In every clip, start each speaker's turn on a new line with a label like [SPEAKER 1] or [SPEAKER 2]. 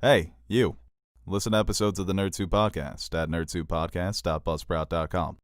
[SPEAKER 1] Hey, you. Listen to episodes of the Nerd Soup Podcast at nerdsoupodcast.buzzsprout.com.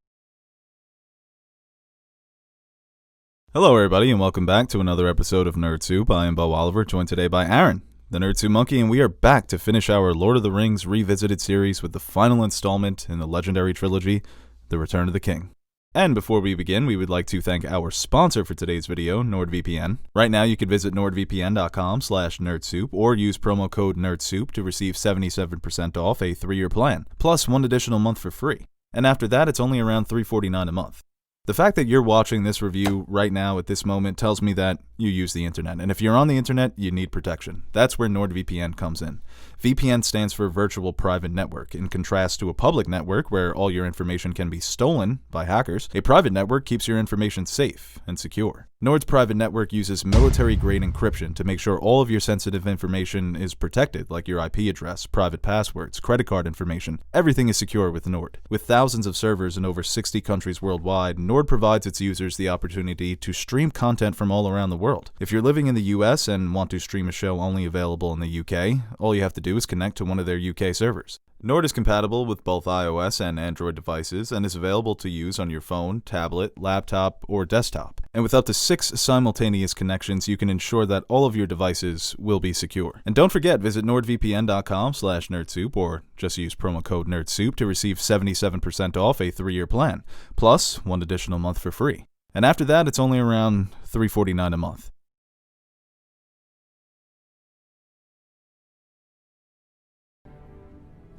[SPEAKER 1] Hello, everybody, and welcome back to another episode of Nerd Soup. I am Beau Oliver, joined today by Aaron, the Nerd Soup Monkey, and we are back to finish our Lord of the Rings Revisited series with the final installment in the legendary trilogy, The Return of the King. And before we begin, we would like to thank our sponsor for today's video, NordVPN. Right now, you can visit nordvpn.com/nerdsoup or use promo code NERDSOUP to receive 77% off a 3-year plan, plus 1 additional month for free. And after that, it's only around $3.49 a month. The fact that you're watching this review right now at this moment tells me that you use the internet. And if you're on the internet, you need protection. That's where NordVPN comes in. VPN stands for Virtual Private Network. In contrast to a public network where all your information can be stolen by hackers, a private network keeps your information safe and secure. Nord's private network uses military-grade encryption to make sure all of your sensitive information is protected, like your IP address, private passwords, credit card information. Everything is secure with Nord. With thousands of servers in over 60 countries worldwide, Nord provides its users the opportunity to stream content from all around the world. If you're living in the US and want to stream a show only available in the UK, all you have to do is connect to one of their UK servers. Nord is compatible with both iOS and Android devices and is available to use on your phone, tablet, laptop, or desktop. And with up to 6 simultaneous connections, you can ensure that all of your devices will be secure. And don't forget, visit nordvpn.com/nerdsoup or just use promo code NERDSOUP to receive 77% off a 3-year plan, plus 1 additional month for free. And after that, it's only around $3.49 a month.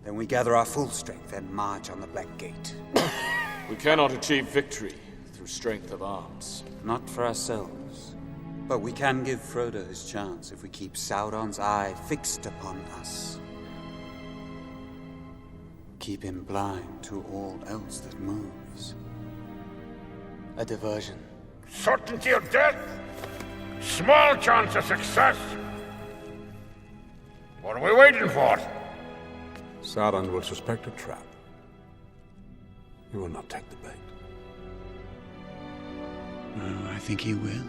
[SPEAKER 2] Then we gather our full strength and march on the Black Gate.
[SPEAKER 3] We cannot achieve victory through strength of arms.
[SPEAKER 2] Not for ourselves, but we can give Frodo his chance if we keep Sauron's eye fixed upon us. Keep him blind to all else that moves. A diversion.
[SPEAKER 4] Certainty of death? Small chance of success. What are we waiting for?
[SPEAKER 5] Sauron will suspect a trap. He will not take the bait.
[SPEAKER 2] I think he will.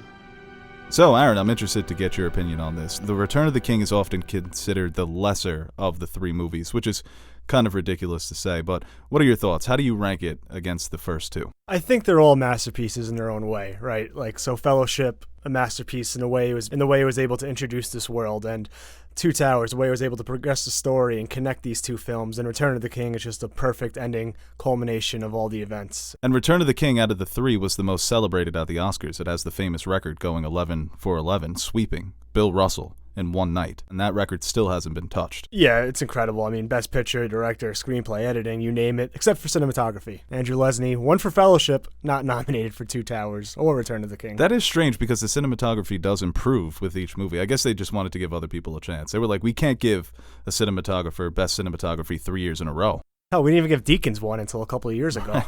[SPEAKER 1] So, Aaron, I'm interested to get your opinion on this. The Return of the King is often considered the lesser of the 3 movies, which is kind of ridiculous to say, but what are your thoughts? How do you rank it against the first 2?
[SPEAKER 6] I think they're all masterpieces in their own way, right? Like, so Fellowship, a masterpiece in the way it was able to introduce this world, and Two Towers, the way it was able to progress the story and connect these 2 films, and Return of the King is just a perfect ending culmination of all the events.
[SPEAKER 1] And Return of the King out of the 3 was the most celebrated at the Oscars. It has the famous record going 11 for 11, sweeping Bill Russell in one night, and that record still hasn't been touched.
[SPEAKER 6] Yeah, it's incredible. I mean, best picture, director, screenplay, editing, you name it, except for cinematography. Andrew Lesnie won for Fellowship, not nominated for Two Towers or Return of the King.
[SPEAKER 1] That is strange because the cinematography does improve with each movie. I guess they just wanted to give other people a chance. They were like, we can't give a cinematographer best cinematography 3 years in a row.
[SPEAKER 6] Hell, we didn't even give Deakins one until a couple of years ago.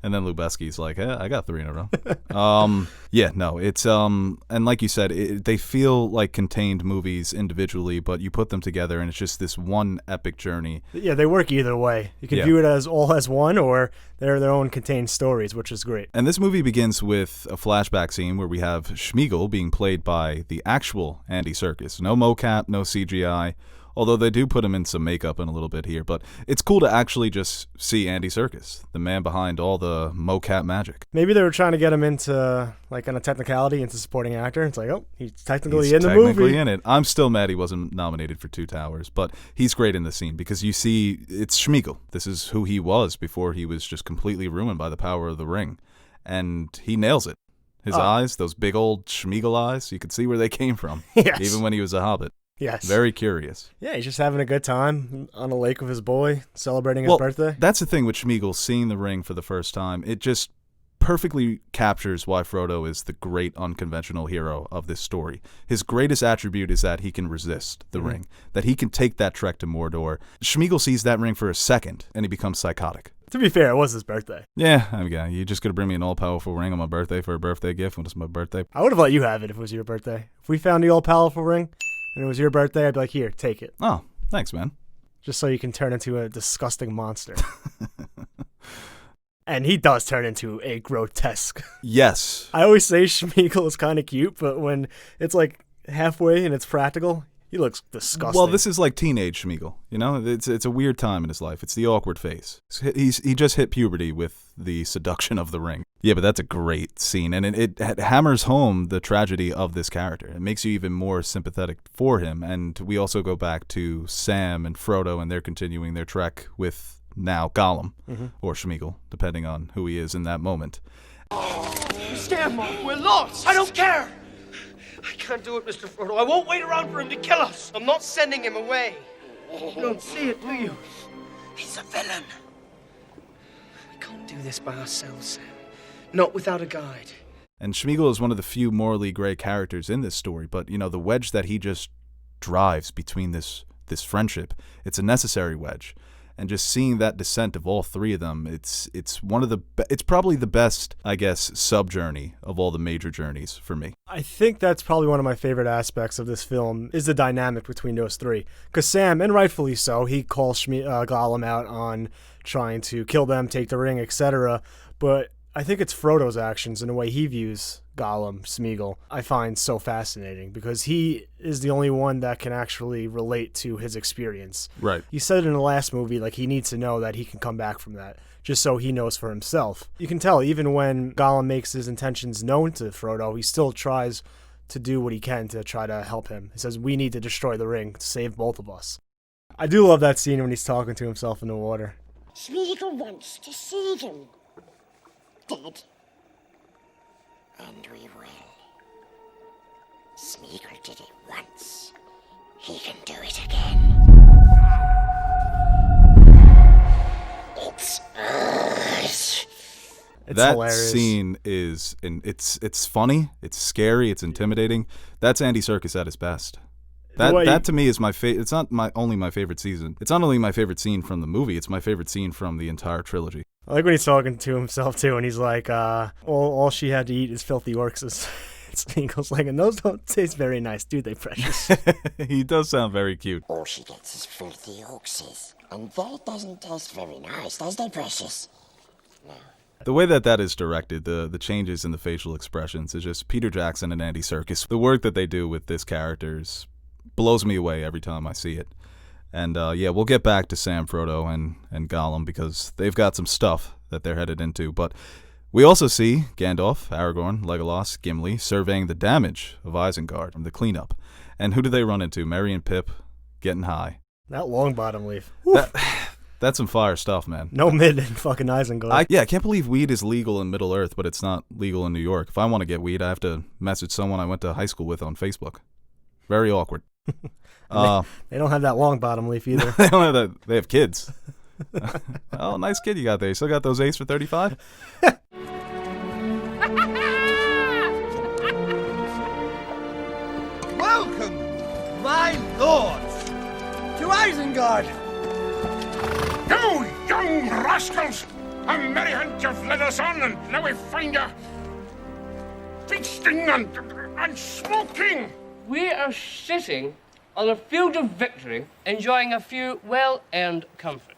[SPEAKER 1] And then Lubezki's like, I got 3 in a row. Yeah, no, it's, and like you said, they feel like contained movies individually, but you put them together and it's just this one epic journey.
[SPEAKER 6] Yeah, they work either way. You can view it as all as one, or they're their own contained stories, which is great.
[SPEAKER 1] And this movie begins with a flashback scene where we have Sméagol being played by the actual Andy Serkis. No mocap, no CGI. Although they do put him in some makeup in a little bit here, but it's cool to actually just see Andy Serkis, the man behind all the mocap magic.
[SPEAKER 6] Maybe they were trying to get him into, like, on a technicality, into supporting actor. It's like, oh, he's technically in the movie. He's technically
[SPEAKER 1] in it. I'm still mad he wasn't nominated for Two Towers, but he's great in the scene because you see it's Sméagol. This is who he was before he was just completely ruined by the power of the ring, and he nails it. His eyes, those big old Sméagol eyes, you could see where they came from, even when he was a hobbit.
[SPEAKER 6] Yes.
[SPEAKER 1] Very curious.
[SPEAKER 6] Yeah, he's just having a good time on a lake with his boy, celebrating his birthday.
[SPEAKER 1] That's the thing with Sméagol, seeing the ring for the first time. It just perfectly captures why Frodo is the great unconventional hero of this story. His greatest attribute is that he can resist the ring, that he can take that trek to Mordor. Sméagol sees that ring for a second, and he becomes psychotic.
[SPEAKER 6] To be fair, it was his birthday.
[SPEAKER 1] Yeah, I mean, you're just going to bring me an all-powerful ring on my birthday for a birthday gift when it's my birthday?
[SPEAKER 6] I would have let you have it if it was your birthday. If we found the all-powerful ring and it was your birthday, I'd be like, here, take it.
[SPEAKER 1] Oh, thanks, man.
[SPEAKER 6] Just so you can turn into a disgusting monster. And he does turn into a grotesque.
[SPEAKER 1] Yes.
[SPEAKER 6] I always say Sméagol is kind of cute, but when it's like halfway and it's practical, He looks disgusting.
[SPEAKER 1] Well, this is like teenage Schmeagol, you know? It's a weird time in his life. It's the awkward phase. He just hit puberty with the seduction of the ring. Yeah, but that's a great scene, and it hammers home the tragedy of this character. It makes you even more sympathetic for him, and we also go back to Sam and Frodo, and they're continuing their trek with now Gollum, or Schmeagol, depending on who he is in that moment.
[SPEAKER 7] Stand, Mom. We're lost. I don't care. I can't do it, Mr. Frodo. I won't wait around for him to kill us. I'm not sending him away. You don't see it, do you? He's a villain. We can't do this by ourselves, Sam. Not without a guide.
[SPEAKER 1] And Schmeagol is one of the few morally gray characters in this story, but, you know, the wedge that he just drives between this friendship, it's a necessary wedge. And just seeing that descent of all three of them, it's probably the best, I guess, sub-journey of all the major journeys for me.
[SPEAKER 6] I think that's probably one of my favorite aspects of this film is the dynamic between those three. Because Sam, and rightfully so, he calls Gollum out on trying to kill them, take the ring, etc. But I think it's Frodo's actions and the way he views Gollum, Smeagol, I find so fascinating because he is the only one that can actually relate to his experience.
[SPEAKER 1] Right.
[SPEAKER 6] He said in the last movie, like, he needs to know that he can come back from that, just so he knows for himself. You can tell, even when Gollum makes his intentions known to Frodo, he still tries to do what he can to try to help him. He says, we need to destroy the ring to save both of us. I do love that scene when he's talking to himself in the water.
[SPEAKER 8] Smeagol wants to see them. Dead. And we will. Smeagol did it once. He can do it again. It's us.
[SPEAKER 1] That
[SPEAKER 6] hilarious.
[SPEAKER 1] scene is, it's funny, it's scary, it's intimidating. That's Andy Serkis at his best. That to me is my favorite. It's not only my favorite season. It's not only my favorite scene from the movie. It's my favorite scene from the entire trilogy.
[SPEAKER 6] I like when he's talking to himself too, and he's like, all she had to eat is filthy orcs. Smeagol's like, and those don't taste very nice, do they, precious?
[SPEAKER 1] He does sound very cute.
[SPEAKER 8] All she gets is filthy orcs, and that doesn't taste very nice, does they, precious? No.
[SPEAKER 1] The way that is directed, the changes in the facial expressions, is just Peter Jackson and Andy Serkis. The work that they do with this character blows me away every time I see it. And yeah, we'll get back to Sam, Frodo, and Gollum because they've got some stuff that they're headed into. But we also see Gandalf, Aragorn, Legolas, Gimli surveying the damage of Isengard from the cleanup. And who do they run into? Merry and Pip getting high.
[SPEAKER 6] That long bottom leaf.
[SPEAKER 1] That's some fire stuff, man.
[SPEAKER 6] No mid in fucking Isengard.
[SPEAKER 1] I can't believe weed is legal in Middle Earth, but it's not legal in New York. If I want to get weed, I have to message someone I went to high school with on Facebook. Very awkward.
[SPEAKER 6] They don't have that long bottom leaf either.
[SPEAKER 1] They don't have that. They have kids. Oh, nice kid you got there. You still got those A's for 35?
[SPEAKER 7] Welcome, my lords, to Isengard.
[SPEAKER 4] You young rascals! A merry hunt you've led us on, and now we find you feasting and smoking!
[SPEAKER 9] We are sitting on the field of victory, enjoying a few well-earned comforts.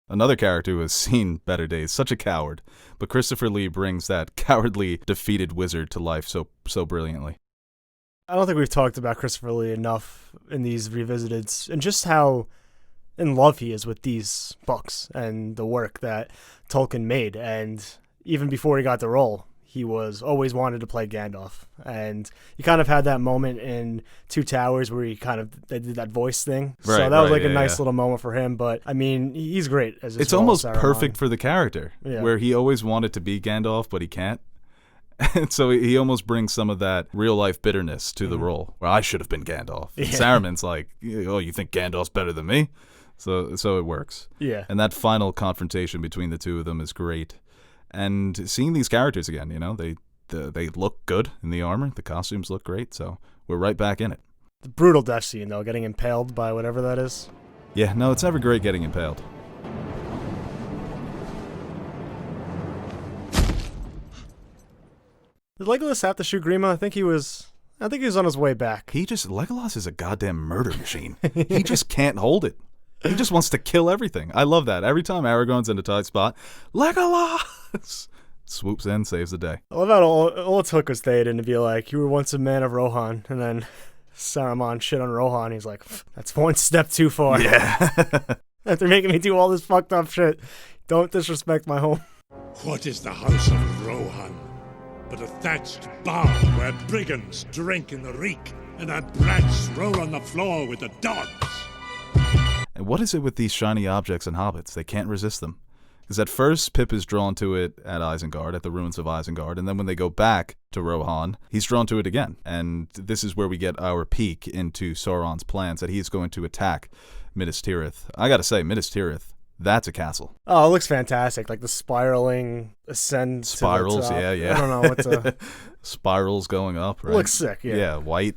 [SPEAKER 1] Another character who has seen better days, such a coward, but Christopher Lee brings that cowardly, defeated wizard to life so brilliantly.
[SPEAKER 6] I don't think we've talked about Christopher Lee enough in these revisiteds, and just how in love he is with these books and the work that Tolkien made. And even before he got the role, he was always wanted to play Gandalf. And he kind of had that moment in Two Towers where they did that voice thing.
[SPEAKER 1] Right,
[SPEAKER 6] so that was like
[SPEAKER 1] a
[SPEAKER 6] nice little moment for him. But I mean, he's great as
[SPEAKER 1] it's almost perfect for the character, where he always wanted to be Gandalf, but he can't. And so he almost brings some of that real-life bitterness to the role, where I should have been Gandalf. And Saruman's like, oh, you think Gandalf's better than me? So it works.
[SPEAKER 6] Yeah.
[SPEAKER 1] And that final confrontation between the two of them is great. And seeing these characters again, you know, they look good in the armor. The costumes look great, so we're right back in it.
[SPEAKER 6] The brutal death scene, though, getting impaled by whatever that is.
[SPEAKER 1] Yeah, no, it's never great getting impaled.
[SPEAKER 6] Did Legolas have to shoot Grima? I think he was on his way back.
[SPEAKER 1] Legolas is a goddamn murder machine. He just can't hold it. He just wants to kill everything. I love that. Every time Aragorn's in a tight spot, Legolas! swoops in, saves the day.
[SPEAKER 6] I love how all it took was Theoden to be like, you were once a man of Rohan, and then Saruman shit on Rohan. He's like, that's one step too far.
[SPEAKER 1] Yeah.
[SPEAKER 6] After making me do all this fucked up shit, don't disrespect my home.
[SPEAKER 4] What is the house of Rohan but a thatched barn where brigands drink in the reek and our brats roll on the floor with the dogs?
[SPEAKER 1] And what is it with these shiny objects and hobbits? They can't resist them. Because at first, Pip is drawn to it at Isengard, at the ruins of Isengard, and then when they go back to Rohan, he's drawn to it again. And this is where we get our peek into Sauron's plans, that he is going to attack Minas Tirith. I gotta say, Minas Tirith, that's a castle.
[SPEAKER 6] Oh, it looks fantastic. Like the spiraling ascend
[SPEAKER 1] Spirals,
[SPEAKER 6] to the top.
[SPEAKER 1] yeah.
[SPEAKER 6] I don't know what's a...
[SPEAKER 1] Spirals going up, right?
[SPEAKER 6] It looks sick, yeah.
[SPEAKER 1] Yeah, white.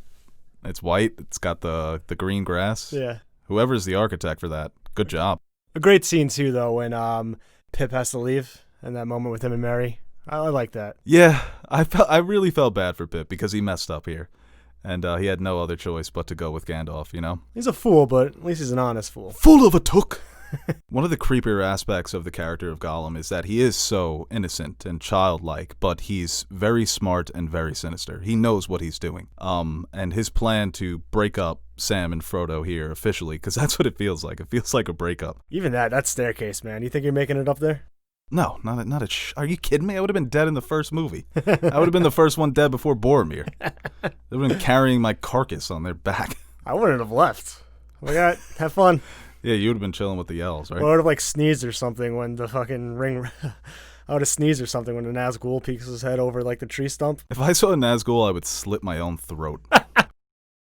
[SPEAKER 1] It's white. It's got the green grass.
[SPEAKER 6] Yeah.
[SPEAKER 1] Whoever's the architect for that, good job.
[SPEAKER 6] A great scene, too, though, when Pip has to leave and that moment with him and Merry. I like that.
[SPEAKER 1] Yeah, I really felt bad for Pip because he messed up here. And he had no other choice but to go with Gandalf, you know?
[SPEAKER 6] He's a fool, but at least he's an honest fool.
[SPEAKER 1] Full of a took! One of the creepier aspects of the character of Gollum is that he is so innocent and childlike, but he's very smart and very sinister. He knows what he's doing. And his plan to break up Sam and Frodo here officially, because that's what it feels like. It feels like a breakup.
[SPEAKER 6] Even that staircase, man. You think you're making it up there?
[SPEAKER 1] No, not a are you kidding me? I would have been dead in the first movie. I would have been the first one dead before Boromir. They would have been carrying my carcass on their back.
[SPEAKER 6] I wouldn't have left. Oh my God, have fun.
[SPEAKER 1] Yeah, you would have been chilling with the elves, right?
[SPEAKER 6] Or I would have like sneezed or something when the fucking ring... I would have sneezed or something when the Nazgul peeks his head over like the tree stump.
[SPEAKER 1] If I saw a Nazgul, I would slit my own throat.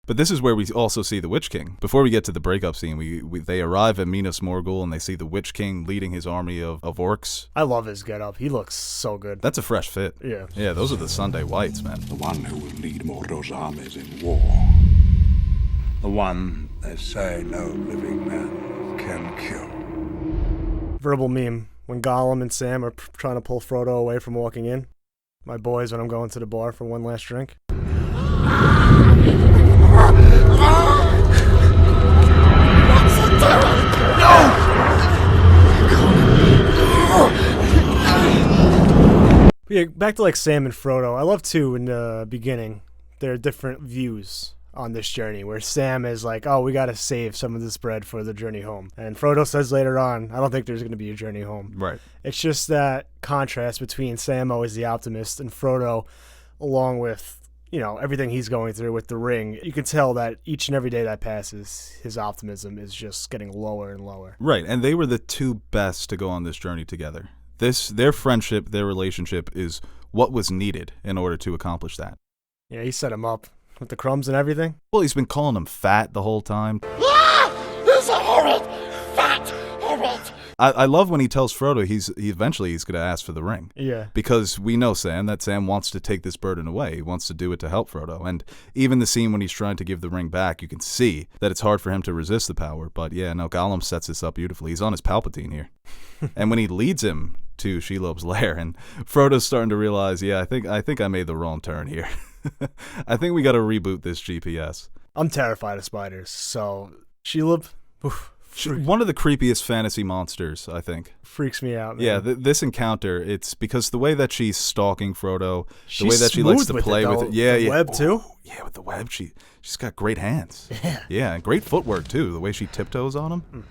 [SPEAKER 1] But this is where we also see the Witch King. Before we get to the breakup scene, they arrive at Minas Morgul and they see the Witch King leading his army of orcs.
[SPEAKER 6] I love his getup. He looks so good.
[SPEAKER 1] That's a fresh fit.
[SPEAKER 6] Yeah.
[SPEAKER 1] Yeah, those are the Sunday whites, man.
[SPEAKER 5] The one who will lead Mordor's armies in war. The one they say no living man can kill.
[SPEAKER 6] Verbal meme. When Gollum and Sam are trying to pull Frodo away from walking in. My boys when I'm going to the bar for one last drink. But yeah, back to like Sam and Frodo. I love too in the beginning there are different views on this journey where Sam is like, oh, we gotta save some of this bread for the journey home, and Frodo says later on, I don't think there's gonna be a journey home.
[SPEAKER 1] Right.
[SPEAKER 6] It's just that contrast between Sam always the optimist and Frodo, along with everything he's going through with the ring. You can tell that each and every day that passes, his optimism is just getting lower and lower.
[SPEAKER 1] Right, and they were the two best to go on this journey together. Their friendship, their relationship is what was needed in order to accomplish that.
[SPEAKER 6] Yeah, he set him up with the crumbs and everything.
[SPEAKER 1] Well, he's been calling him fat the whole time.
[SPEAKER 8] He's a horrid, fat, horrid.
[SPEAKER 1] I love when he tells Frodo he's going to ask for the ring.
[SPEAKER 6] Yeah.
[SPEAKER 1] Because we know that Sam wants to take this burden away. He wants to do it to help Frodo. And even the scene when he's trying to give the ring back, you can see that it's hard for him to resist the power. But yeah, no, Gollum sets this up beautifully. He's on his Palpatine here. And when he leads him to Shelob's lair, and Frodo's starting to realize, yeah, I think I made the wrong turn here. I think we got to reboot this GPS.
[SPEAKER 6] I'm terrified of spiders, so Shelob,
[SPEAKER 1] one of the creepiest fantasy monsters, I think.
[SPEAKER 6] Freaks me out, man.
[SPEAKER 1] Yeah, this encounter, it's because the way that she's stalking Frodo, the way that she likes to play with it. Yeah,
[SPEAKER 6] the web, too?
[SPEAKER 1] Yeah, with the web. She's got great hands. Yeah, and great footwork, too, the way she tiptoes on him.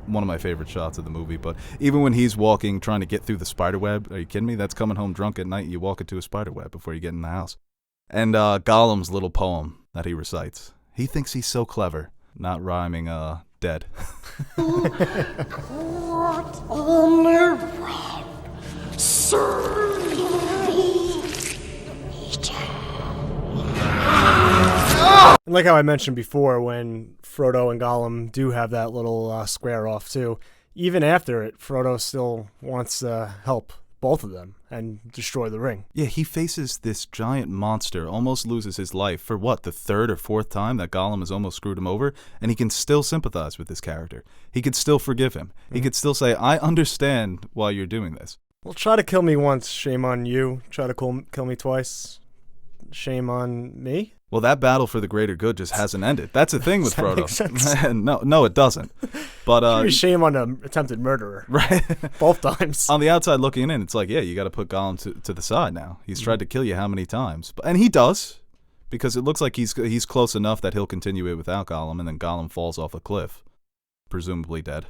[SPEAKER 1] One of my favorite shots of the movie, but even when he's walking, trying to get through the spider web, are you kidding me? That's coming home drunk at night, you walk into a spider web before you get in the house. And Gollum's little poem that he recites. He thinks he's so clever, not rhyming dead.
[SPEAKER 6] And like how I mentioned before, when Frodo and Gollum do have that little square off too, even after it, Frodo still wants to help both of them and destroy the ring.
[SPEAKER 1] Yeah, he faces this giant monster, almost loses his life for what, the third or fourth time that Gollum has almost screwed him over, and he can still sympathize with this character. He could still forgive him. He could still say, I understand why you're doing this.
[SPEAKER 6] Well, try to kill me once, shame on you. Try to kill me twice, shame on me.
[SPEAKER 1] Well, that battle for the greater good just hasn't ended. That's the thing with
[SPEAKER 6] Does that
[SPEAKER 1] Frodo.
[SPEAKER 6] make sense?
[SPEAKER 1] No, it doesn't. But
[SPEAKER 6] Shame on an attempted murderer.
[SPEAKER 1] right,
[SPEAKER 6] Both times.
[SPEAKER 1] on the outside looking in, it's like, yeah, you got to put Gollum to the side now. He's tried to kill you how many times, and he does, because it looks like he's close enough that he'll continue it without Gollum, and then Gollum falls off a cliff, presumably dead.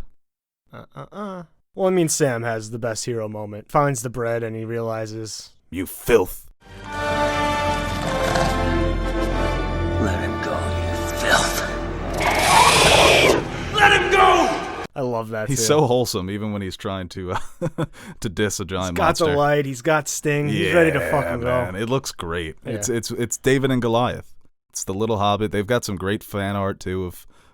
[SPEAKER 6] Well, I mean, Sam has the best hero moment. Finds the bread and he realizes,
[SPEAKER 1] You filth.
[SPEAKER 7] Let him go, you filth.
[SPEAKER 6] I love that.
[SPEAKER 1] He's
[SPEAKER 6] too.
[SPEAKER 1] so wholesome, even when he's trying to to diss a giant
[SPEAKER 6] He's got
[SPEAKER 1] monster.
[SPEAKER 6] the light. He's got Sting. He's ready to fucking
[SPEAKER 1] man,
[SPEAKER 6] go.
[SPEAKER 1] it looks great.
[SPEAKER 6] Yeah.
[SPEAKER 1] It's David and Goliath. It's the Little Hobbit. They've got some great fan art too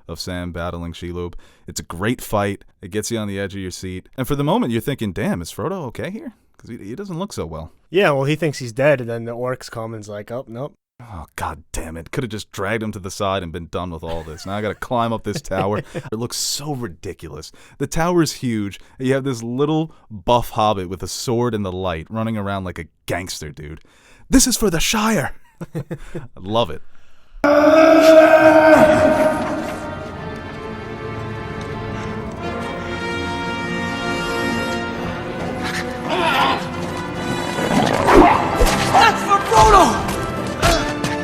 [SPEAKER 1] of Sam battling Shelob. It's a great fight. It gets you on the edge of your seat. And for the moment, you're thinking, "Damn, is Frodo okay here?" Because he doesn't look so well.
[SPEAKER 6] Yeah, well, he thinks he's dead, and then the orcs come and's like, oh, nope.
[SPEAKER 1] Oh, god damn it. Could have just dragged him to the side and been done with all this. Now I got to climb up this tower. It looks so ridiculous. The tower's huge. And you have this little buff hobbit with a sword and the light running around like a gangster, dude. This is for the Shire. I love it.
[SPEAKER 7] That's for Frodo!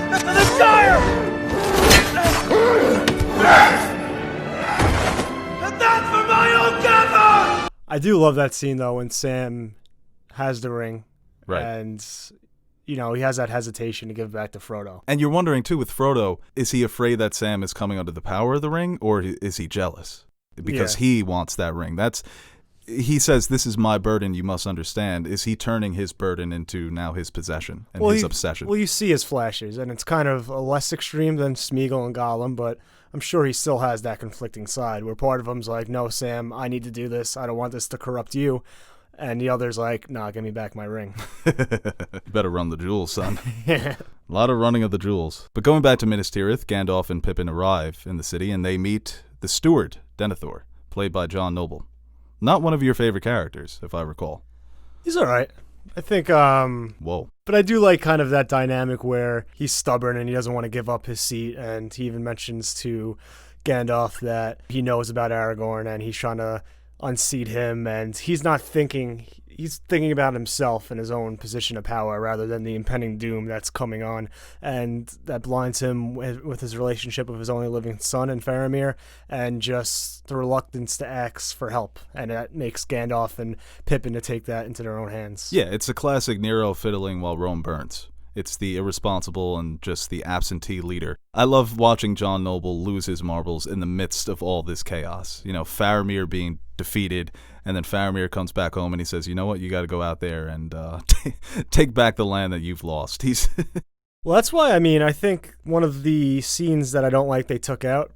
[SPEAKER 7] That's for the Shire! And that's for my old gather!
[SPEAKER 6] I do love that scene, though, when Sam has the ring.
[SPEAKER 1] Right.
[SPEAKER 6] And, he has that hesitation to give it back to Frodo.
[SPEAKER 1] And you're wondering, too, with Frodo, is he afraid that Sam is coming under the power of the ring, or is he jealous? Because he wants that ring. He says, this is my burden, you must understand. Is he turning his burden into now his possession and his obsession?
[SPEAKER 6] Well, you see his flashes, and it's kind of a less extreme than Smeagol and Gollum, but I'm sure he still has that conflicting side, where part of him's like, no, Sam, I need to do this. I don't want this to corrupt you. And the other's like, nah, give me back my ring.
[SPEAKER 1] You better run the jewels, son. A lot of running of the jewels. But going back to Minas Tirith, Gandalf and Pippin arrive in the city, and they meet the steward, Denethor, played by John Noble. Not one of your favorite characters, if I recall.
[SPEAKER 6] He's all right. I think,
[SPEAKER 1] Whoa.
[SPEAKER 6] But I do like kind of that dynamic where he's stubborn and he doesn't want to give up his seat, and he even mentions to Gandalf that he knows about Aragorn and he's trying to unseat him, and he's thinking about himself and his own position of power rather than the impending doom that's coming on, and that blinds him with his relationship with his only living son and Faramir, and just the reluctance to ask for help, and that makes Gandalf and Pippin to take that into their own hands.
[SPEAKER 1] Yeah, it's a classic Nero fiddling while Rome burns. It's the irresponsible and just the absentee leader. I love watching John Noble lose his marbles in the midst of all this chaos. Faramir being defeated, and then Faramir comes back home and he says, you know what, you got to go out there and take back the land that you've lost.
[SPEAKER 6] Well, that's why, I think one of the scenes that I don't like they took out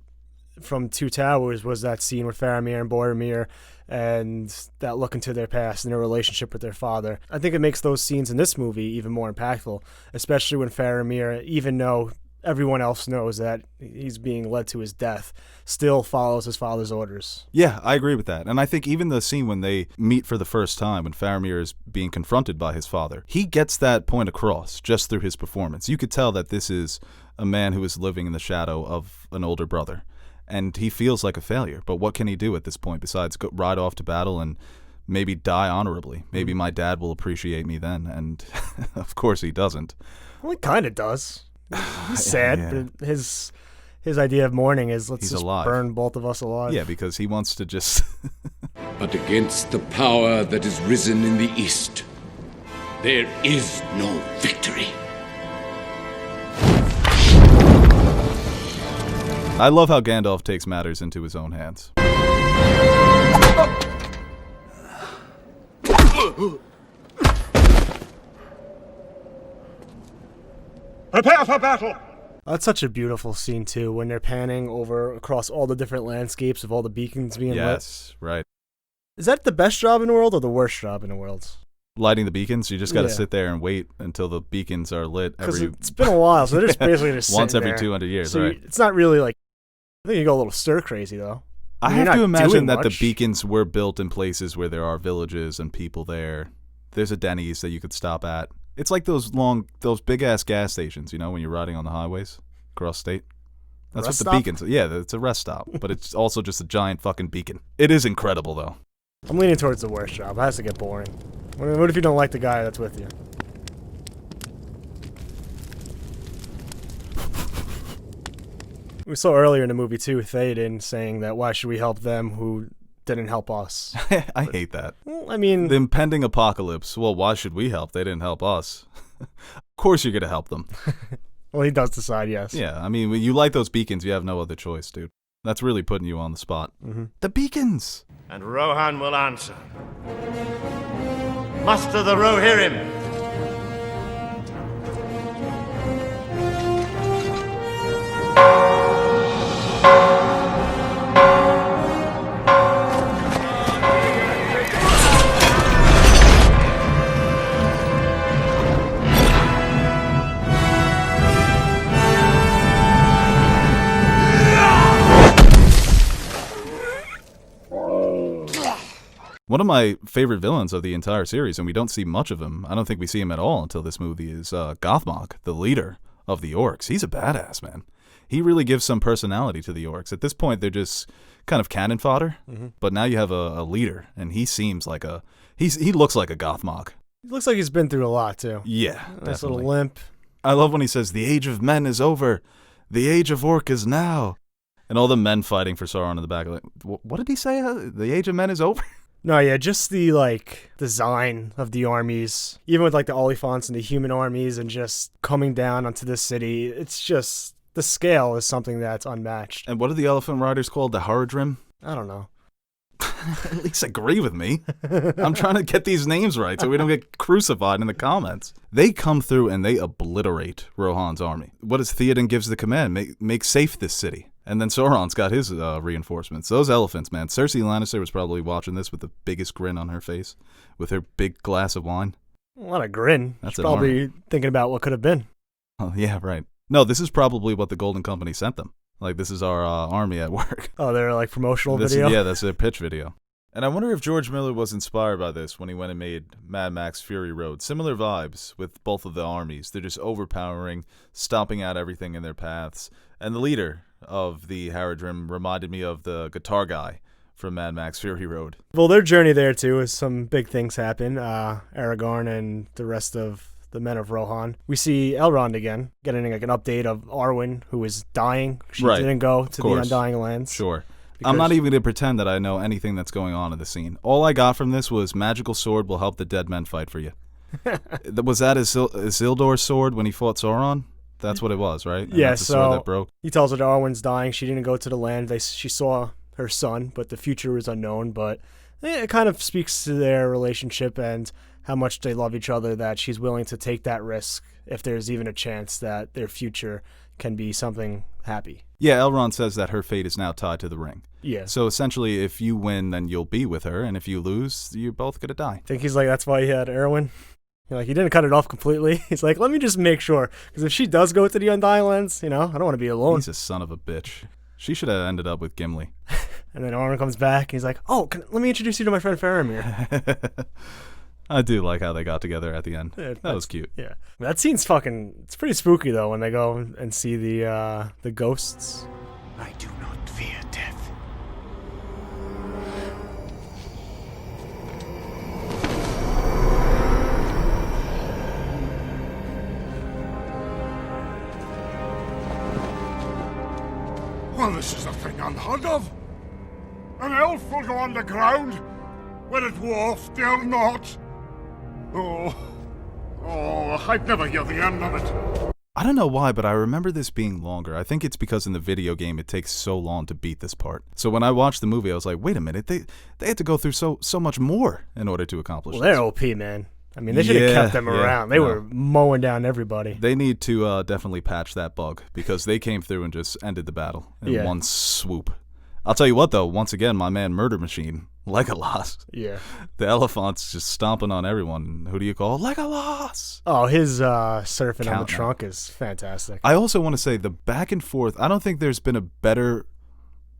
[SPEAKER 6] from Two Towers was that scene with Faramir and Boromir and that look into their past and their relationship with their father. I think it makes those scenes in this movie even more impactful, especially when Faramir, even though everyone else knows that he's being led to his death, still follows his father's orders.
[SPEAKER 1] Yeah, I agree with that. And I think even the scene when they meet for the first time, when Faramir is being confronted by his father, he gets that point across just through his performance. You could tell that this is a man who is living in the shadow of an older brother. And he feels like a failure. But what can he do at this point besides ride off to battle and maybe die honorably? Maybe my dad will appreciate me then. And of course he doesn't.
[SPEAKER 6] Well, he kind of does. He's sad,
[SPEAKER 1] Yeah.
[SPEAKER 6] but his idea of mourning is let's
[SPEAKER 1] He's
[SPEAKER 6] just
[SPEAKER 1] alive.
[SPEAKER 6] burn both of us alive.
[SPEAKER 1] Yeah, because he wants to just...
[SPEAKER 10] But against the power that is risen in the east, there is no victory.
[SPEAKER 1] I love how Gandalf takes matters into his own hands.
[SPEAKER 4] Prepare for battle!
[SPEAKER 6] That's such a beautiful scene, too, when they're panning over across all the different landscapes of all the beacons being lit.
[SPEAKER 1] Yes, right.
[SPEAKER 6] Is that the best job in the world or the worst job in the world?
[SPEAKER 1] Lighting the beacons, you just got to
[SPEAKER 6] Yeah.
[SPEAKER 1] sit there and wait until the beacons are lit
[SPEAKER 6] Because
[SPEAKER 1] every...
[SPEAKER 6] it's been a while, so they're just basically just
[SPEAKER 1] once
[SPEAKER 6] sitting
[SPEAKER 1] every
[SPEAKER 6] there.
[SPEAKER 1] 200 years,
[SPEAKER 6] So
[SPEAKER 1] right.
[SPEAKER 6] it's not really like... I think you go a little stir-crazy, though.
[SPEAKER 1] I
[SPEAKER 6] You're
[SPEAKER 1] have
[SPEAKER 6] not
[SPEAKER 1] to imagine
[SPEAKER 6] doing
[SPEAKER 1] that the
[SPEAKER 6] much.
[SPEAKER 1] beacons were built in places where there are villages and people there There's a Denny's that you could stop at. It's like those big-ass gas stations, you know, when you're riding on the highways across state. That's what the beacons. Yeah, it's a rest stop, but it's also just a giant fucking beacon. It is incredible, though.
[SPEAKER 6] I'm leaning towards the worst job. It has to get boring. What if you don't like the guy that's with you? We saw earlier in the movie, too, Theoden saying that why should we help them who didn't help us?
[SPEAKER 1] I hate that.
[SPEAKER 6] Well, I mean...
[SPEAKER 1] The impending apocalypse. Well, why should we help? They didn't help us. Of course you're going to help them.
[SPEAKER 6] Well, he does decide, yes.
[SPEAKER 1] Yeah, I mean, when you light those beacons, you have no other choice, dude. That's really putting you on the spot.
[SPEAKER 6] Mm-hmm.
[SPEAKER 1] The beacons!
[SPEAKER 11] And Rohan will answer. Muster the Rohirrim!
[SPEAKER 1] One of my favorite villains of the entire series, and we don't see much of him, I don't think we see him at all until this movie, is Gothmog, the leader of the orcs. He's a badass, man. He really gives some personality to the orcs. At this point, they're just kind of cannon fodder, but now you have a leader, and he seems like he looks like a Gothmog.
[SPEAKER 6] He looks like he's been through a lot, too.
[SPEAKER 1] Yeah,
[SPEAKER 6] nice
[SPEAKER 1] definitely.
[SPEAKER 6] Little limp.
[SPEAKER 1] I love when he says, "The age of men is over. The age of orc is now." And all the men fighting for Sauron in the back are like, what did he say? The age of men is over?
[SPEAKER 6] No, yeah, just the, like, design of the armies, even with, like, the Oliphants and the human armies and just coming down onto this city, it's just, the scale is something that's unmatched.
[SPEAKER 1] And what are the elephant riders called? The Haradrim?
[SPEAKER 6] I don't know.
[SPEAKER 1] At least agree with me. I'm trying to get these names right so we don't get crucified in the comments. They come through and they obliterate Rohan's army. What does Theoden gives the command? Make safe this city. And then Sauron's got his reinforcements. Those elephants, man. Cersei Lannister was probably watching this with the biggest grin on her face, with her big glass of wine.
[SPEAKER 6] What a grin.
[SPEAKER 1] That's
[SPEAKER 6] She's probably thinking about what could have been.
[SPEAKER 1] Oh, yeah, right. No, this is probably what the Golden Company sent them. Like, this is our army at work.
[SPEAKER 6] Oh, they're like promotional video?
[SPEAKER 1] Yeah, that's their pitch video. And I wonder if George Miller was inspired by this when he went and made Mad Max Fury Road. Similar vibes with both of the armies. They're just overpowering, stomping out everything in their paths. And the leader of the Haradrim reminded me of the guitar guy from Mad Max Fury Road.
[SPEAKER 6] Well, their journey there, too, is some big things happen. Aragorn and the rest of the men of Rohan. We see Elrond again, getting like an update of Arwen, who is dying. She didn't go to the Undying Lands.
[SPEAKER 1] Sure. I'm not even going to pretend that I know anything that's going on in the scene. All I got from this was magical sword will help the dead men fight for you. Was that Isildur's sword when he fought Sauron? That's what it was, right? And
[SPEAKER 6] yeah,
[SPEAKER 1] that's the sword that broke.
[SPEAKER 6] He tells her that Arwen's dying. She didn't go to the land. She saw her son, but the future is unknown. But it kind of speaks to their relationship and how much they love each other, that she's willing to take that risk if there's even a chance that their future can be something happy.
[SPEAKER 1] Yeah, Elrond says that her fate is now tied to the ring.
[SPEAKER 6] Yeah.
[SPEAKER 1] So essentially, if you win, then you'll be with her, and if you lose, you're both going to die.
[SPEAKER 6] I think he's like, that's why he had Arwen. He didn't cut it off completely. He's like, let me just make sure. Because if she does go to the Undying Lands, I don't want to be alone.
[SPEAKER 1] He's a son of a bitch. She should have ended up with Gimli.
[SPEAKER 6] And then Arwen comes back, and he's like, let me introduce you to my friend Faramir.
[SPEAKER 1] I do like how they got together at the end. Yeah, that was cute.
[SPEAKER 6] Yeah. That scene's it's pretty spooky, though, when they go and see the ghosts.
[SPEAKER 12] I do not fear death.
[SPEAKER 4] Well, this is a thing unheard of. An elf will go underground, when a dwarf dare not. Oh, I'd never hear the end of it.
[SPEAKER 1] I don't know why, but I remember this being longer. I think it's because in the video game it takes so long to beat this part. So when I watched the movie, I was like, wait a minute, they had to go through so much more in order to accomplish this.
[SPEAKER 6] Well, they're OP, man. I mean, they should have kept them around. They were mowing down everybody.
[SPEAKER 1] They need to definitely patch that bug, because they came through and just ended the battle in one swoop. I'll tell you what, though, once again, my man Murder Machine, Legolas.
[SPEAKER 6] Yeah.
[SPEAKER 1] The elephant's just stomping on everyone. Who do you call? Legolas!
[SPEAKER 6] Oh, his surfing on the trunk is fantastic.
[SPEAKER 1] I also want to say the back and forth, I don't think there's been a better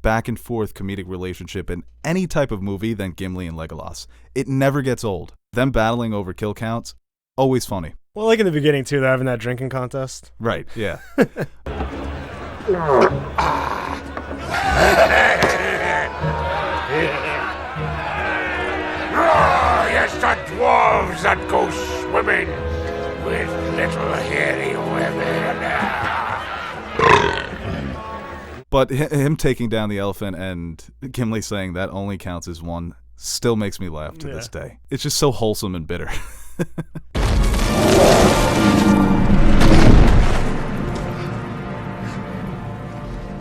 [SPEAKER 1] back and forth comedic relationship in any type of movie than Gimli and Legolas. It never gets old. Them battling over kill counts, always funny.
[SPEAKER 6] Well, like in the beginning, too, they're having that drinking contest.
[SPEAKER 1] Right, yeah.
[SPEAKER 4] Yes, the dwarves that go swimming with little hairy women.
[SPEAKER 1] But him taking down the elephant and Gimli saying that only counts as one still makes me laugh to this day. It's just so wholesome and bitter.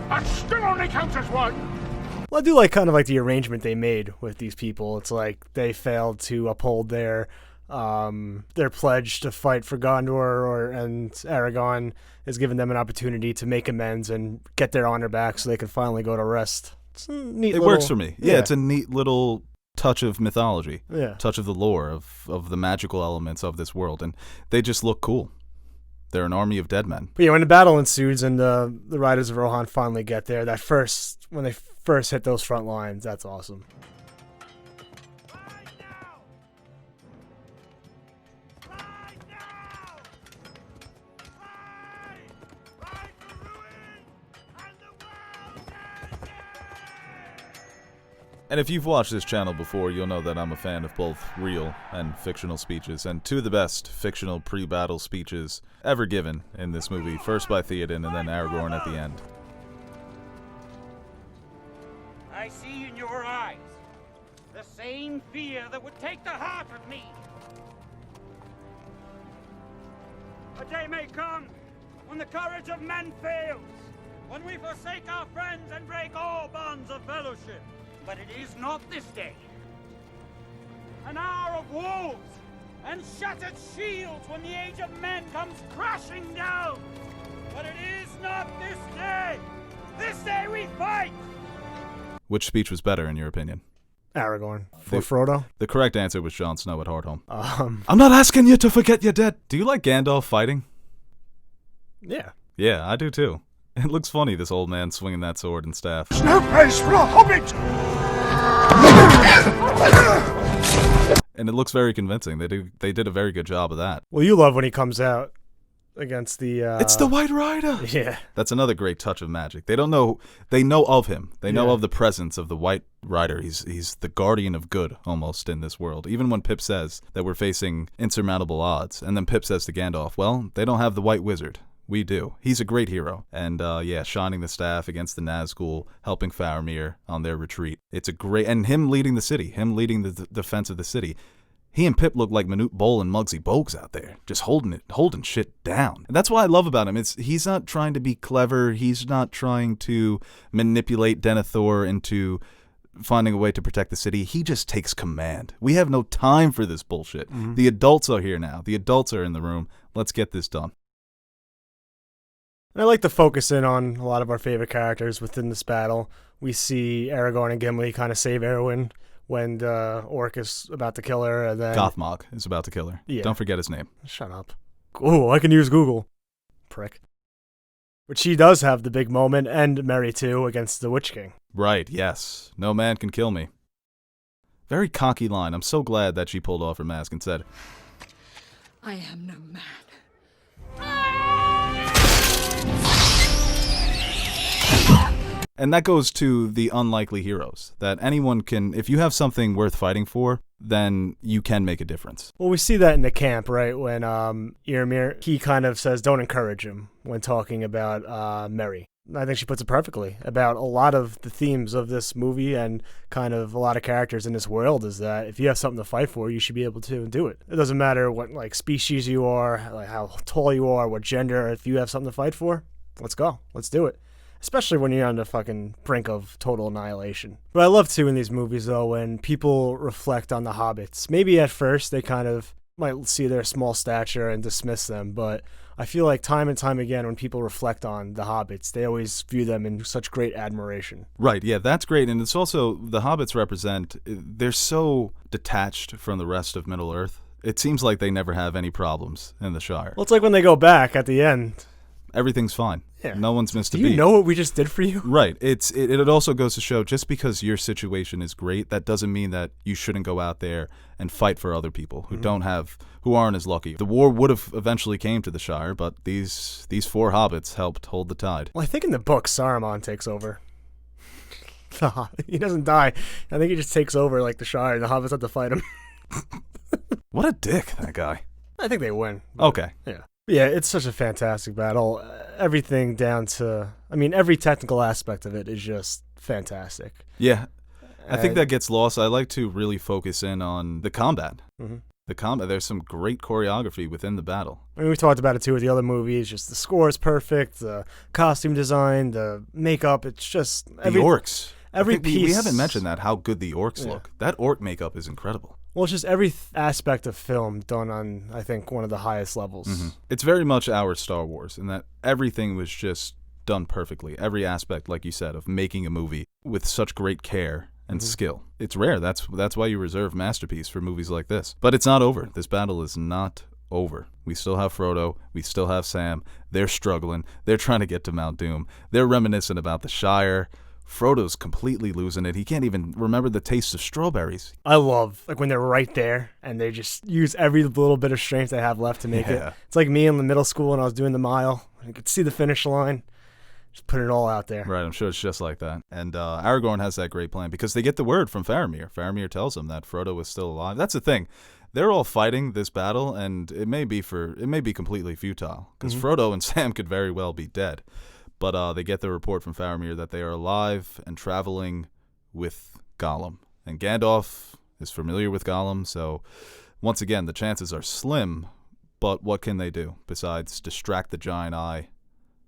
[SPEAKER 4] That still only counts as one.
[SPEAKER 6] Well, I do like kind of like the arrangement they made with these people. It's like they failed to uphold their pledge to fight for Gondor, and Aragorn is giving them an opportunity to make amends and get their honor back so they can finally go to rest. It's a neat
[SPEAKER 1] It works for me. Yeah, it's a neat little touch of mythology, touch of the lore, of the magical elements of this world, and they just look cool. They're an army of dead men.
[SPEAKER 6] But yeah, when the battle ensues and the Riders of Rohan finally get there, when they first hit those front lines, that's awesome.
[SPEAKER 1] And if you've watched this channel before, you'll know that I'm a fan of both real and fictional speeches, and two of the best fictional pre-battle speeches ever given in this movie, first by Theoden and then Aragorn at the end.
[SPEAKER 13] I see in your eyes the same fear that would take the heart of me. A day may come when the courage of men fails, when we forsake our friends and break all bonds of fellowship. But it is not this day. An hour of wolves and shattered shields when the age of men comes crashing down. But it is not this day. This day we fight.
[SPEAKER 1] Which speech was better, in your opinion?
[SPEAKER 6] Aragorn. For Frodo?
[SPEAKER 1] The correct answer was Jon Snow at Hardhome.
[SPEAKER 6] I'm
[SPEAKER 1] not asking you to forget your dead. Do you like Gandalf fighting?
[SPEAKER 6] Yeah.
[SPEAKER 1] Yeah, I do too. It looks funny, this old man swinging that sword and staff.
[SPEAKER 4] There's no place for a hobbit!
[SPEAKER 1] And it looks very convincing. They did a very good job of that.
[SPEAKER 6] Well, you love when he comes out against the...
[SPEAKER 1] It's the White Rider!
[SPEAKER 6] Yeah.
[SPEAKER 1] That's another great touch of magic. They know of him. They know of the presence of the White Rider. He's the guardian of good, almost, in this world. Even when Pip says that we're facing insurmountable odds, and then Pip says to Gandalf, well, they don't have the White Wizard. We do. He's a great hero. And shining the staff against the Nazgul, helping Faramir on their retreat. It's a great... And him leading the city, him leading the defense of the city. He and Pip look like Manute Bol and Muggsy Bogues out there, just holding shit down. And that's what I love about him. He's not trying to be clever. He's not trying to manipulate Denethor into finding a way to protect the city. He just takes command. We have no time for this bullshit. Mm-hmm. The adults are here now. The adults are in the room. Let's get this done.
[SPEAKER 6] And I like to focus in on a lot of our favorite characters within this battle. We see Aragorn and Gimli kind of save Arwen when the orc is about to kill her. And then
[SPEAKER 1] Gothmog is about to kill her.
[SPEAKER 6] Yeah.
[SPEAKER 1] Don't forget his name.
[SPEAKER 6] Shut up. Oh, I can use Google. Prick. But she does have the big moment, and Merry too, against the Witch King.
[SPEAKER 1] Right, yes. No man can kill me. Very cocky line. I'm so glad that she pulled off her mask and said,
[SPEAKER 14] I am no man.
[SPEAKER 1] And that goes to the unlikely heroes, that anyone can, if you have something worth fighting for, then you can make a difference.
[SPEAKER 6] Well, we see that in the camp, right, when Iramir, he kind of says don't encourage him when talking about Merry. I think she puts it perfectly about a lot of the themes of this movie and kind of a lot of characters in this world is that if you have something to fight for, you should be able to do it. It doesn't matter what like species you are, like how tall you are, what gender, if you have something to fight for, let's go. Let's do it. Especially when you're on the fucking brink of total annihilation. But I love, too, in these movies, though, when people reflect on the hobbits. Maybe at first they kind of might see their small stature and dismiss them, but I feel like time and time again when people reflect on the hobbits, they always view them in such great admiration.
[SPEAKER 1] Right, yeah, that's great. And it's also, the hobbits represent, they're so detached from the rest of Middle-earth. It seems like they never have any problems in the Shire.
[SPEAKER 6] Well, it's like when they go back at the end.
[SPEAKER 1] Everything's fine.
[SPEAKER 6] Yeah.
[SPEAKER 1] No one's missed a beat.
[SPEAKER 6] Do you know what we just did for you?
[SPEAKER 1] Right. It also goes to show, just because your situation is great, that doesn't mean that you shouldn't go out there and fight for other people who aren't as lucky. The war would have eventually came to the Shire, but these 4 hobbits helped hold the tide.
[SPEAKER 6] Well, I think in the book, Saruman takes over. He doesn't die. I think he just takes over like the Shire, and the hobbits have to fight him.
[SPEAKER 1] What a dick, that guy.
[SPEAKER 6] I think they win.
[SPEAKER 1] Okay.
[SPEAKER 6] Yeah. Yeah, it's such a fantastic battle. Everything down to, every technical aspect of it is just fantastic.
[SPEAKER 1] Yeah. I think that gets lost. I like to really focus in on the combat.
[SPEAKER 6] Mm-hmm.
[SPEAKER 1] The combat. There's some great choreography within the battle.
[SPEAKER 6] We talked about it too with the other movies. Just the score is perfect, the costume design, the makeup. It's just
[SPEAKER 1] the orcs.
[SPEAKER 6] Every piece.
[SPEAKER 1] We haven't mentioned that, how good the orcs look. That orc makeup is incredible.
[SPEAKER 6] Well, it's just every aspect of film done on, I think, one of the highest levels.
[SPEAKER 1] Mm-hmm. It's very much our Star Wars, in that everything was just done perfectly. Every aspect, like you said, of making a movie with such great care and skill. It's rare. That's why you reserve masterpiece for movies like this. But it's not over. This battle is not over. We still have Frodo. We still have Sam. They're struggling. They're trying to get to Mount Doom. They're reminiscent about the Shire. Frodo's completely losing it. He can't even remember the taste of strawberries.
[SPEAKER 6] I love when they're right there and they just use every little bit of strength they have left to make it. It's like me in the middle school when I was doing the mile. I could see the finish line. Just put it all out there.
[SPEAKER 1] Right, I'm sure it's just like that. And Aragorn has that great plan because they get the word from Faramir. Faramir tells them that Frodo is still alive. That's the thing. They're all fighting this battle, and it may be completely futile because Frodo and Sam could very well be dead. But they get the report from Faramir that they are alive and traveling with Gollum. And Gandalf is familiar with Gollum, so once again, the chances are slim. But what can they do besides distract the giant eye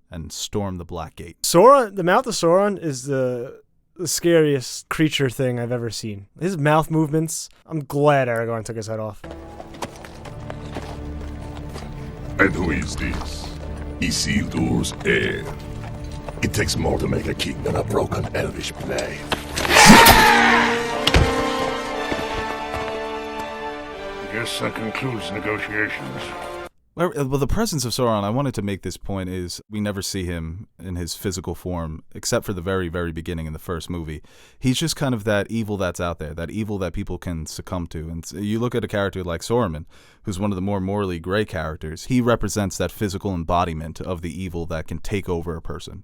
[SPEAKER 1] and storm the Black Gate?
[SPEAKER 6] Sauron, the mouth of Sauron is the scariest creature thing I've ever seen. His mouth movements, I'm glad Aragorn took his head off.
[SPEAKER 4] And who is this? Isildur's heir. It takes more to make a king than a broken elvish blade.
[SPEAKER 5] I guess that concludes negotiations.
[SPEAKER 1] Well, the presence of Sauron, I wanted to make this point, is we never see him in his physical form, except for the very, very beginning in the first movie. He's just kind of that evil that's out there, that evil that people can succumb to. And you look at a character like Saruman, who's one of the more morally gray characters. He represents that physical embodiment of the evil that can take over a person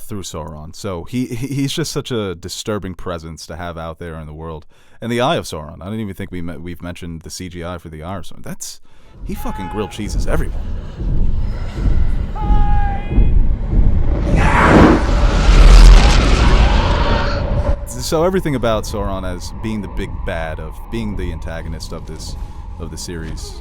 [SPEAKER 1] through Sauron. So he's just such a disturbing presence to have out there in the world. And the Eye of Sauron, I don't even think we've mentioned the CGI for the Eye of Sauron. He fucking grilled cheeses everyone. So everything about Sauron as being the big bad, of being the antagonist of the series,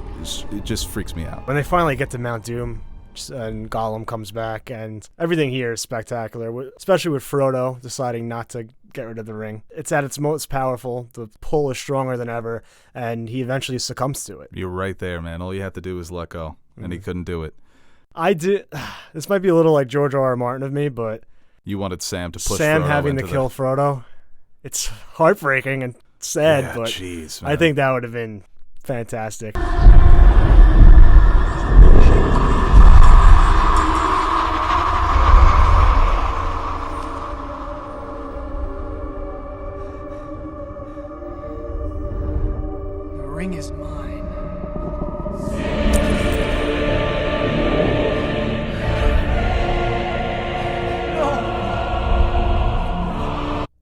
[SPEAKER 1] it just freaks me out.
[SPEAKER 6] When they finally get to Mount Doom and Gollum comes back, and everything here is spectacular, especially with Frodo deciding not to get rid of the ring. It's at its most powerful. The pull is stronger than ever, and he eventually succumbs to it.
[SPEAKER 1] You're right there, man. All you have to do is let go, and he couldn't do it.
[SPEAKER 6] I did. This might be a little like George R.R. Martin of me, but
[SPEAKER 1] you wanted Sam to push
[SPEAKER 6] Sam
[SPEAKER 1] Frodo
[SPEAKER 6] having to kill Frodo. It's heartbreaking and sad, but
[SPEAKER 1] geez,
[SPEAKER 6] I think that would have been fantastic.
[SPEAKER 15] The ring is mine.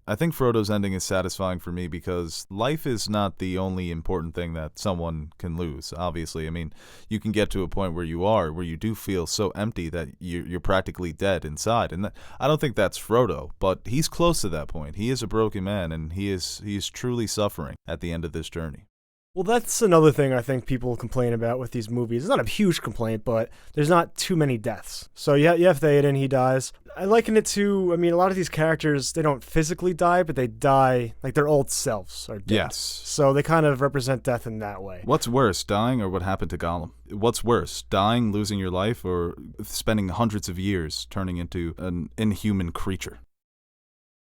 [SPEAKER 1] I think Frodo's ending is satisfying for me because life is not the only important thing that someone can lose. Obviously, I mean, you can get to a point where you do feel so empty that you're practically dead inside. And I don't think that's Frodo, but he's close to that point. He is a broken man, and he is truly suffering at the end of this journey.
[SPEAKER 6] Well, that's another thing I think people complain about with these movies. It's not a huge complaint, but there's not too many deaths. So you have Theoden, he dies. I liken it to, a lot of these characters, they don't physically die, but they die, like their old selves are dead.
[SPEAKER 1] Yes.
[SPEAKER 6] So they kind of represent death in that way.
[SPEAKER 1] What's worse, dying or what happened to Gollum? What's worse, dying, losing your life, or spending hundreds of years turning into an inhuman creature?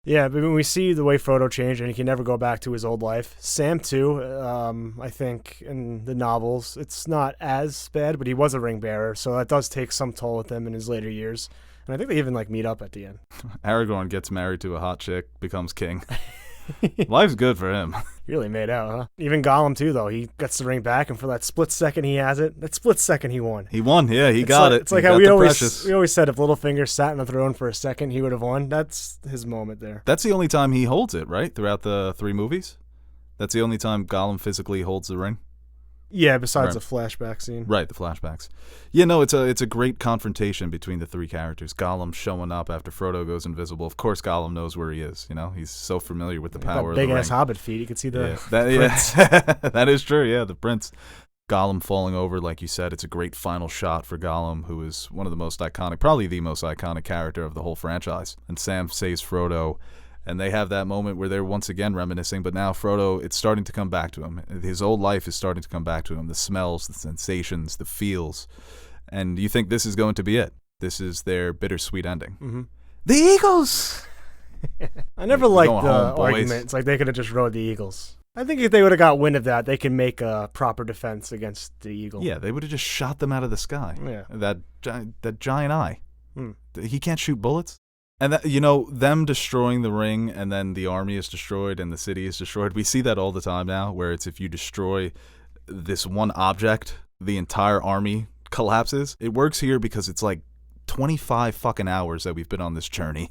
[SPEAKER 6] Yeah, but when we see the way Frodo changed and he can never go back to his old life. Sam, too, I think in the novels, it's not as bad, but he was a ring bearer, so that does take some toll with him in his later years. And I think they even like meet up at the end.
[SPEAKER 1] Aragorn gets married to a hot chick, becomes king. Life's good for him.
[SPEAKER 6] He really made out, huh? Even Gollum too, though. He gets the ring back, and for that split second he has it, that split second he won.
[SPEAKER 1] He won, yeah, he got it.
[SPEAKER 6] It's like how we always said if Littlefinger sat on the throne for a second, he would have won. That's his moment there.
[SPEAKER 1] That's the only time he holds it, right? Throughout the 3 movies? That's the only time Gollum physically holds the ring?
[SPEAKER 6] Yeah, besides the flashback scene.
[SPEAKER 1] Right, the flashbacks. Yeah, no, it's a great confrontation between the 3 characters. Gollum showing up after Frodo goes invisible. Of course, Gollum knows where he is. You know, he's so familiar with the power of the ring.
[SPEAKER 6] Big-ass hobbit feet. You can see the
[SPEAKER 1] prints. That is true, yeah, the prints. Gollum falling over, like you said, it's a great final shot for Gollum, who is one of the most iconic, probably the most iconic character of the whole franchise. And Sam saves Frodo. And they have that moment where they're once again reminiscing, but now Frodo, it's starting to come back to him. His old life is starting to come back to him. The smells, the sensations, the feels. And you think this is going to be it. This is their bittersweet ending.
[SPEAKER 6] Mm-hmm.
[SPEAKER 1] The Eagles!
[SPEAKER 6] I never liked the argument. It's like they could have just rode the Eagles. I think if they would have got wind of that, they can make a proper defense against the Eagle.
[SPEAKER 1] Yeah, they would have just shot them out of the sky.
[SPEAKER 6] Yeah.
[SPEAKER 1] That giant eye. He can't shoot bullets. And that, you know, them destroying the ring and then the army is destroyed and the city is destroyed. We see that all the time now, where it's if you destroy this one object, the entire army collapses. It works here because it's like 25 fucking hours that we've been on this journey.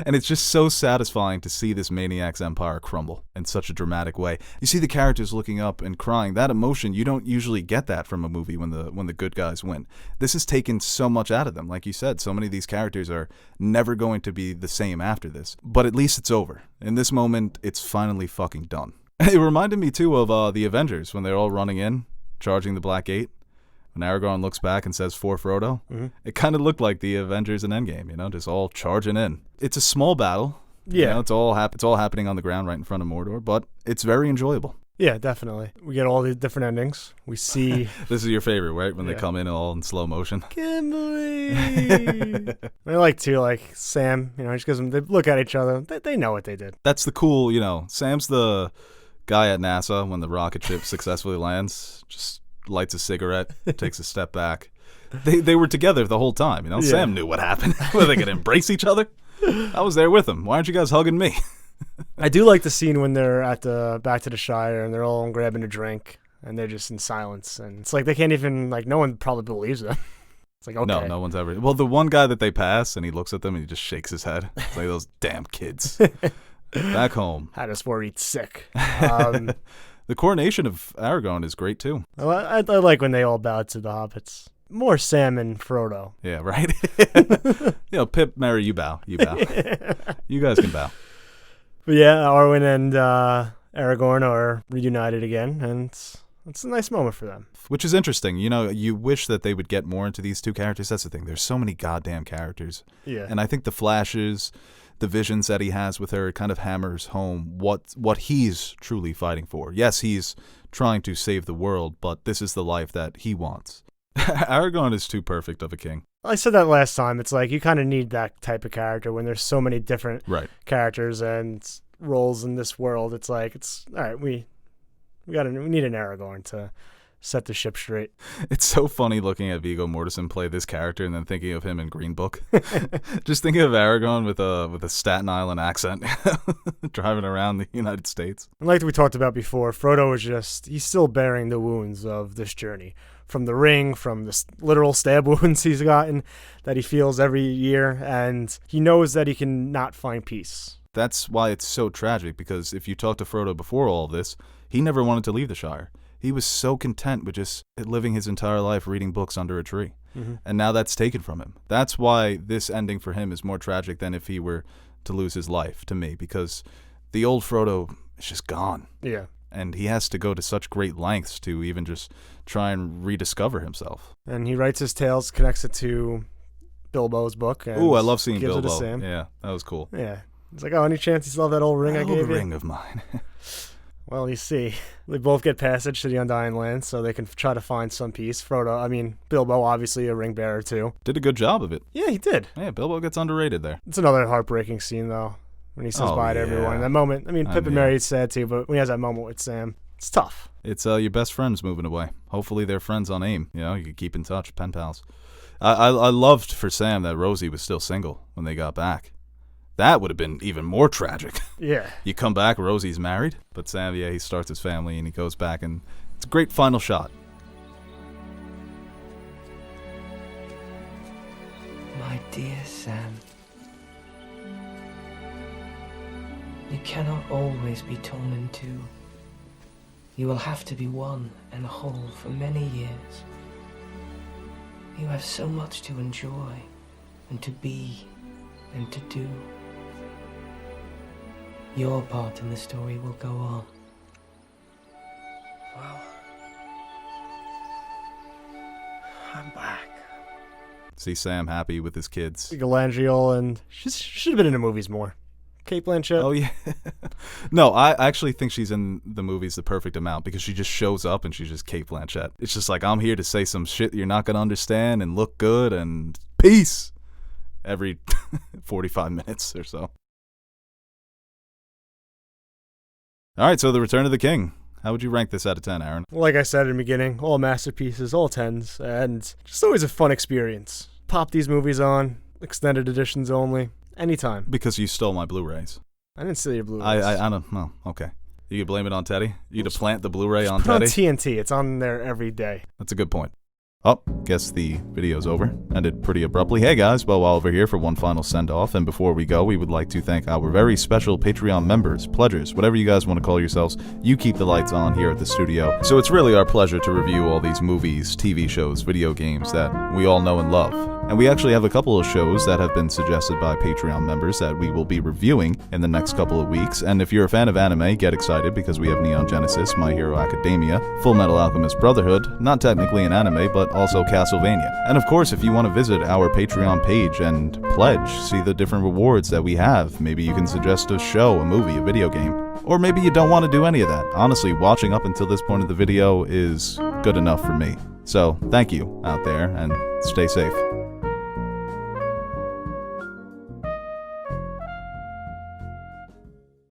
[SPEAKER 1] And it's just so satisfying to see this maniac's empire crumble in such a dramatic way. You see the characters looking up and crying. That emotion, you don't usually get that from a movie when the good guys win. This has taken so much out of them. Like you said, so many of these characters are never going to be the same after this. But at least it's over. In this moment, it's finally fucking done. It reminded me too of the Avengers when they're all running in, charging the Black Gate. When Aragorn looks back and says, "For Frodo," it kind of looked like the Avengers in Endgame, you know, just all charging in. It's a small battle.
[SPEAKER 6] Yeah.
[SPEAKER 1] You know, it's all happening on the ground right in front of Mordor, but it's very enjoyable.
[SPEAKER 6] Yeah, definitely. We get all the different endings. We see...
[SPEAKER 1] This is your favorite, right? When they come in all in slow motion.
[SPEAKER 6] Kimberly! I like, too, like, Sam, you know, just because they look at each other. They know what they did.
[SPEAKER 1] That's the cool, you know, Sam's the guy at NASA when the rocket ship successfully lands, just lights a cigarette, takes a step back. They were together the whole time, you know. Yeah. Sam knew what happened. Were they gonna embrace each other? I was there with them. Why aren't you guys hugging me?
[SPEAKER 6] I do like the scene when they're at the back to the Shire and they're all grabbing a drink and they're just in silence, and it's like they can't even, like, no one probably believes them. It's like, okay.
[SPEAKER 1] No one's ever. Well, the one guy that they pass and he looks at them and he just shakes his head. It's like those damn kids back home.
[SPEAKER 6] Had us worried sick.
[SPEAKER 1] The coronation of Aragorn is great, too.
[SPEAKER 6] I like when they all bow to the hobbits. More Sam and Frodo.
[SPEAKER 1] Yeah, right? You know, Pip, Merry, you bow. You bow. You guys can bow.
[SPEAKER 6] But yeah, Arwen and Aragorn are reunited again, and it's a nice moment for them.
[SPEAKER 1] Which is interesting. You know, you wish that they would get more into these 2 characters. That's the thing. There's so many goddamn characters.
[SPEAKER 6] Yeah.
[SPEAKER 1] And I think the flashes, the visions that he has with her, it kind of hammers home what he's truly fighting for. Yes, he's trying to save the world, but this is the life that he wants. Aragorn is too perfect of a king.
[SPEAKER 6] I said that last time. It's like you kind of need that type of character when there's so many different characters and roles in this world. It's like, it's all right. We need an Aragorn to set the ship straight.
[SPEAKER 1] It's so funny looking at Viggo Mortensen play this character and then thinking of him in Green Book. Just thinking of Aragorn with a Staten Island accent driving around the United States.
[SPEAKER 6] And like we talked about before, Frodo is he's still bearing the wounds of this journey. From the ring, from the literal stab wounds he's gotten that he feels every year, and he knows that he can not find peace.
[SPEAKER 1] That's why it's so tragic, because if you talk to Frodo before all of this, he never wanted to leave the Shire. He was so content with just living his entire life reading books under a tree. Mm-hmm. And now that's taken from him. That's why this ending for him is more tragic than if he were to lose his life, to me, because the old Frodo is just gone.
[SPEAKER 6] Yeah.
[SPEAKER 1] And he has to go to such great lengths to even just try and rediscover himself.
[SPEAKER 6] And he writes his tales, connects it to Bilbo's book.
[SPEAKER 1] Ooh, I love seeing
[SPEAKER 6] gives
[SPEAKER 1] Bilbo.
[SPEAKER 6] It to Sam.
[SPEAKER 1] Yeah, that was cool.
[SPEAKER 6] Yeah. It's like, oh, any chance you still have that old ring I gave you?
[SPEAKER 1] The ring of mine.
[SPEAKER 6] Well, you see, they both get passage to the Undying Lands, so they can try to find some peace. Bilbo, obviously a ring bearer too.
[SPEAKER 1] Did a good job of it.
[SPEAKER 6] Yeah, he did.
[SPEAKER 1] Yeah, Bilbo gets underrated there.
[SPEAKER 6] It's another heartbreaking scene, though, when he says bye to everyone. That moment, Pip and Merry is sad too, but when he has that moment with Sam, it's tough.
[SPEAKER 1] It's your best friends moving away. Hopefully they're friends on AIM. You know, you can keep in touch, pen pals. I loved for Sam that Rosie was still single when they got back. That would have been even more tragic.
[SPEAKER 6] Yeah.
[SPEAKER 1] You come back, Rosie's married, but Sam, yeah, he starts his family and he goes back, and it's a great final shot.
[SPEAKER 16] My dear Sam, you cannot always be torn in two. You will have to be one and whole for many years. You have so much to enjoy, and to be, and to do. Your part in the story will go on.
[SPEAKER 15] Well, I'm back.
[SPEAKER 1] See Sam happy with his kids.
[SPEAKER 6] Galadriel, and she should have been in the movies more. Kate Blanchett.
[SPEAKER 1] Oh, yeah. No, I actually think she's in the movies the perfect amount because she just shows up and she's just Kate Blanchett. It's just like, I'm here to say some shit you're not going to understand and look good and peace every 45 minutes or so. All right, so The Return of the King. How would you rank this out of 10, Aaron?
[SPEAKER 6] Like I said in the beginning, all masterpieces, all 10s, and just always a fun experience. Pop these movies on, extended editions only, anytime.
[SPEAKER 1] Because you stole my Blu-rays.
[SPEAKER 6] I didn't steal your Blu-rays.
[SPEAKER 1] I don't know. Okay. You could blame it on Teddy? You could plant the Blu-ray on
[SPEAKER 6] Put
[SPEAKER 1] Teddy?
[SPEAKER 6] on TNT. It's on there every day.
[SPEAKER 1] That's a good point. Oh, guess the video's over. Ended pretty abruptly. Hey guys, Beau Oliver here for one final send-off, and before we go, we would like to thank our very special Patreon members, pledgers, whatever you guys want to call yourselves. You keep the lights on here at the studio, so it's really our pleasure to review all these movies, TV shows, video games that we all know and love. And we actually have a couple of shows that have been suggested by Patreon members that we will be reviewing in the next couple of weeks. And if you're a fan of anime, get excited because we have Neon Genesis, My Hero Academia, Full Metal Alchemist Brotherhood, not technically an anime, but also Castlevania. And of course, if you want to visit our Patreon page and pledge, see the different rewards that we have, maybe you can suggest a show, a movie, a video game. Or maybe you don't want to do any of that. Honestly, watching up until this point of the video is good enough for me. So, thank you out there, and stay safe.